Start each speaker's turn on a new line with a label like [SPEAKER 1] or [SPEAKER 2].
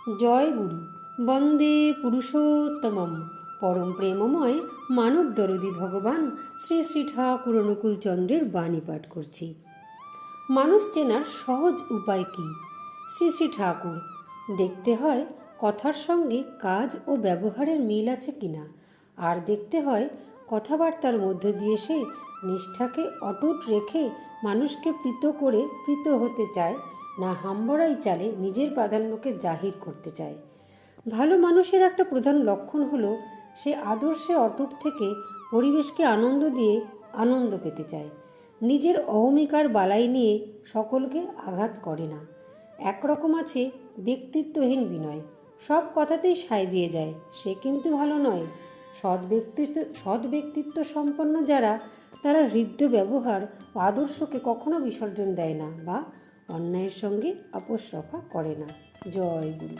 [SPEAKER 1] জয় গুরু। বন্দে পুরুষোত্তমম পরম প্রেমময় মানব দরদি ভগবান শ্রী শ্রী ঠাকুর অনুকূল চন্দ্রের বাণী পাঠ করছি। মানুষ চেনার সহজ উপায় কি? শ্রী শ্রী ঠাকুর। দেখতে হয় কথার সঙ্গে কাজ ও ব্যবহারের মিল আছে কিনা, আর দেখতে হয় কথাবার্তার মধ্য দিয়ে সে নিষ্ঠাকে অটুট রেখে মানুষকে প্রীত হতে চায়, না হাম্বড়াই চালে নিজের প্রাধান্যকে জাহির করতে চায়। ভালো মানুষের একটা প্রধান লক্ষণ হলো সে আদর্শে অটুট থেকে পরিবেশকে আনন্দ দিয়ে আনন্দ পেতে চায়। নিজের অহমিকার বালাই নিয়ে সকলকে আঘাত করে না। একরকম আছে ব্যক্তিত্বহীন বিনয়, সব কথাতেই সায় দিয়ে যায়, সে কিন্তু ভালো নয়। সৎ ব্যক্তিত্ব সম্পন্ন যারা, তারা হৃদ্য ব্যবহার ও আদর্শকে কখনো বিসর্জন দেয় না বা অন্যায়ের সঙ্গে আপোষ রফা করে না। জয় গুরু।